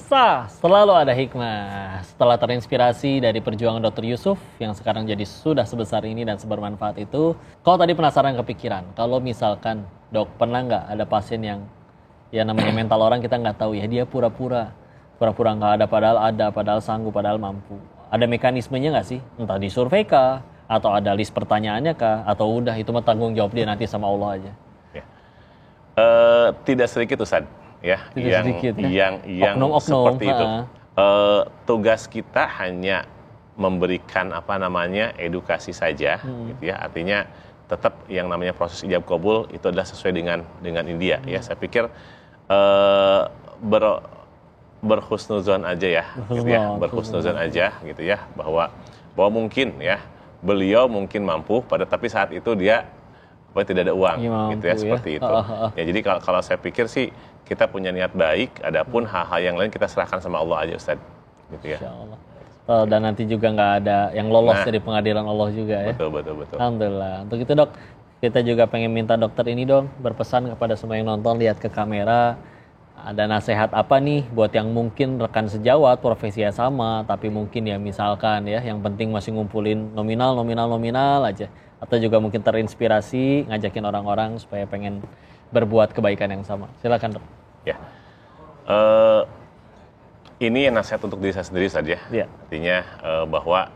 Pemirsa, selalu ada hikmah. Setelah terinspirasi dari perjuangan Dr. Yusuf yang sekarang jadi sudah sebesar ini dan sebermanfaat itu, kau tadi penasaran kepikiran, kalau misalkan dok pernah nggak ada pasien yang ya namanya mental orang kita nggak tahu ya, dia pura-pura nggak ada, padahal sanggup, padahal mampu. Ada mekanismenya nggak sih? Entah disurvei kah, atau ada list pertanyaannya kah, atau udah itu mah tanggung jawab dia nanti sama Allah aja? Ya. Tidak sedikit Ustaz. Ya, yang oknum, seperti itu. Tugas kita hanya memberikan edukasi saja, gitu ya. Artinya tetap yang namanya proses ijab qabul itu adalah sesuai dengan India. Ya, saya pikir berhusnuzon aja ya, gitu ya, berhusnuzon aja, gitu ya, bahwa mungkin ya beliau mungkin mampu, tapi saat itu dia tidak ada uang, gitu ya, seperti itu. Ya, jadi kalau saya pikir sih kita punya niat baik, adapun hal-hal yang lain kita serahkan sama Allah aja, Ustaz. Gitu ya. Insya Allah. Dan nanti juga nggak ada yang lolos dari pengadilan Allah juga ya. Betul. Alhamdulillah. Untuk itu dok, kita juga pengen minta dokter ini dong berpesan kepada semua yang nonton, lihat ke kamera. Ada nasihat apa nih buat yang mungkin rekan sejawat, profesinya sama, tapi mungkin ya misalkan ya, yang penting masih ngumpulin nominal aja. Atau juga mungkin terinspirasi, ngajakin orang-orang supaya pengen berbuat kebaikan yang sama. Silakan dok. Ya, ini nasihat untuk diri saya sendiri saja. Ya. Artinya bahwa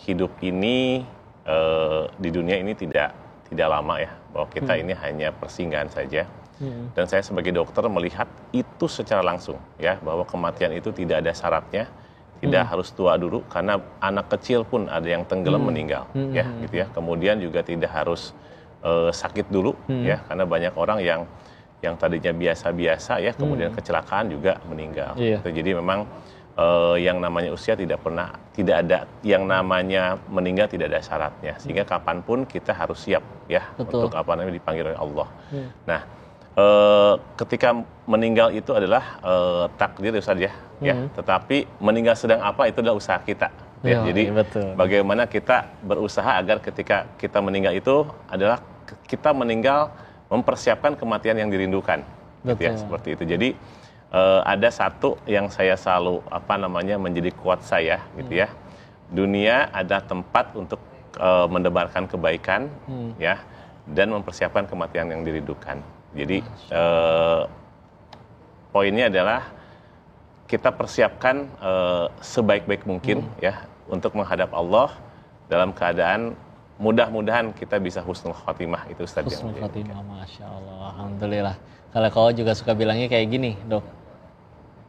hidup ini di dunia ini tidak lama ya, bahwa kita ini hanya persinggahan saja. Dan saya sebagai dokter melihat itu secara langsung ya, bahwa kematian itu tidak ada syaratnya, tidak harus tua dulu, karena anak kecil pun ada yang tenggelam meninggal ya, gitu ya. Kemudian juga tidak harus sakit dulu ya, karena banyak orang yang tadinya biasa-biasa ya, kemudian kecelakaan juga meninggal. Jadi memang yang namanya usia tidak ada yang namanya meninggal, tidak ada syaratnya, sehingga kapanpun kita harus siap ya. Betul. Untuk dipanggil oleh Allah. Nah, ketika meninggal itu adalah takdir Ustaz ya, tetapi meninggal sedang apa itu adalah usaha kita. Ya, jadi bagaimana kita berusaha agar ketika kita meninggal itu adalah kita meninggal mempersiapkan kematian yang dirindukan, gitu ya, seperti itu. Jadi ada satu yang saya selalu menjadi kuat saya, gitu ya. Dunia ada tempat untuk mendebarkan kebaikan, ya, dan mempersiapkan kematian yang dirindukan. Jadi poinnya adalah kita persiapkan sebaik-baik mungkin ya untuk menghadap Allah dalam keadaan mudah-mudahan kita bisa husnul khotimah, itu Ustaz. Husnul khotimah, Masya Allah, Alhamdulillah. Kalau kau juga suka bilangnya kayak gini dok,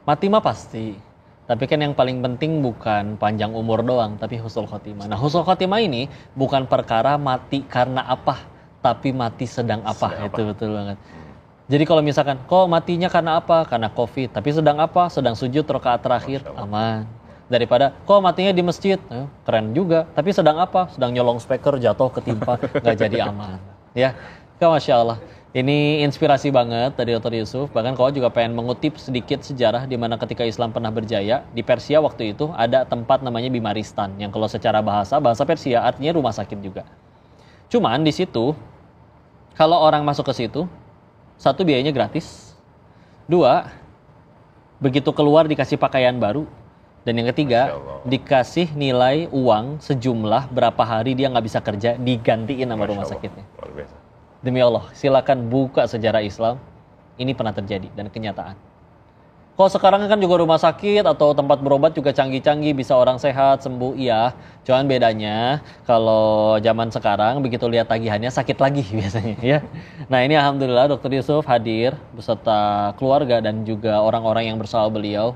mati mah pasti, tapi kan yang paling penting bukan panjang umur doang, tapi husnul khotimah. Nah, husnul khotimah ini bukan perkara mati karena apa, tapi mati sedang apa. Itu betul banget. Jadi kalau misalkan kok matinya karena apa? Karena COVID, tapi sedang apa? Sedang sujud rakaat terakhir, aman. Daripada kok matinya di masjid, keren juga, tapi sedang apa? Sedang nyolong speaker, jatuh ketimpa, nggak jadi aman. Ya, Masya Allah. Ini inspirasi banget dari Dr. Yusuf. Bahkan kau juga pengen mengutip sedikit sejarah di mana ketika Islam pernah berjaya di Persia waktu itu ada tempat namanya Bimaristan, yang kalau secara bahasa Persia artinya rumah sakit juga. Cuman di situ kalau orang masuk ke situ, satu, biayanya gratis. Dua, begitu keluar dikasih pakaian baru. Dan yang ketiga, dikasih nilai uang sejumlah berapa hari dia nggak bisa kerja, digantiin sama rumah sakitnya. Demi Allah, silakan buka sejarah Islam. Ini pernah terjadi dan kenyataan. Kok sekarang kan juga rumah sakit atau tempat berobat juga canggih-canggih, bisa orang sehat, sembuh, iya. Cuman bedanya kalau zaman sekarang begitu lihat tagihannya sakit lagi biasanya ya. Nah, ini alhamdulillah Dr. Yusuf hadir beserta keluarga dan juga orang-orang yang bersama beliau.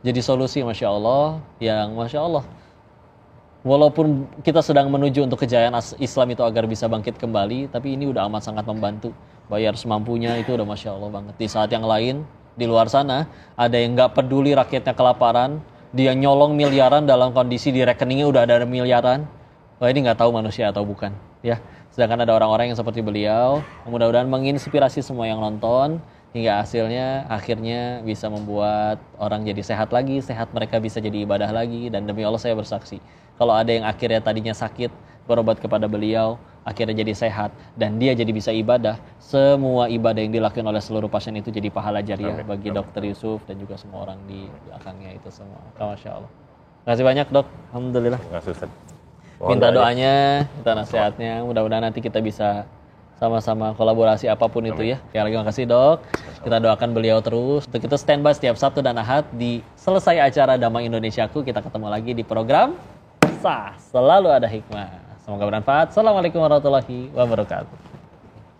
Jadi solusi Masya Allah, yang Masya Allah. Walaupun kita sedang menuju untuk kejayaan Islam itu agar bisa bangkit kembali, tapi ini udah amat sangat membantu. Bayar semampunya itu udah Masya Allah banget. Di saat yang lain, di luar sana, ada yang gak peduli rakyatnya kelaparan, dia nyolong miliaran dalam kondisi di rekeningnya udah ada miliaran. Wah, ini gak tahu manusia atau bukan. Ya, sedangkan ada orang-orang yang seperti beliau, mudah-mudahan menginspirasi semua yang nonton, hingga hasilnya akhirnya bisa membuat orang jadi sehat lagi, sehat mereka bisa jadi ibadah lagi. Dan demi Allah saya bersaksi, kalau ada yang akhirnya tadinya sakit berobat kepada beliau, akhirnya jadi sehat, dan dia jadi bisa ibadah, semua ibadah yang dilakukan oleh seluruh pasien itu jadi pahala jariah bagi Dokter Yusuf dan juga semua orang di belakangnya itu semua. Masya Allah. Terima kasih banyak dok, alhamdulillah. Terima kasih Ustaz. Minta doanya, minta nasihatnya, mudah-mudahan nanti kita bisa sama-sama kolaborasi apapun itu ya. Sekali lagi makasih dok, kita doakan beliau terus. Untuk itu standby setiap Sabtu dan Ahad di selesai acara Damai Indonesiaku, kita ketemu lagi di program Sah Selalu Ada Hikmah. Semoga bermanfaat. Assalamualaikum warahmatullahi wabarakatuh.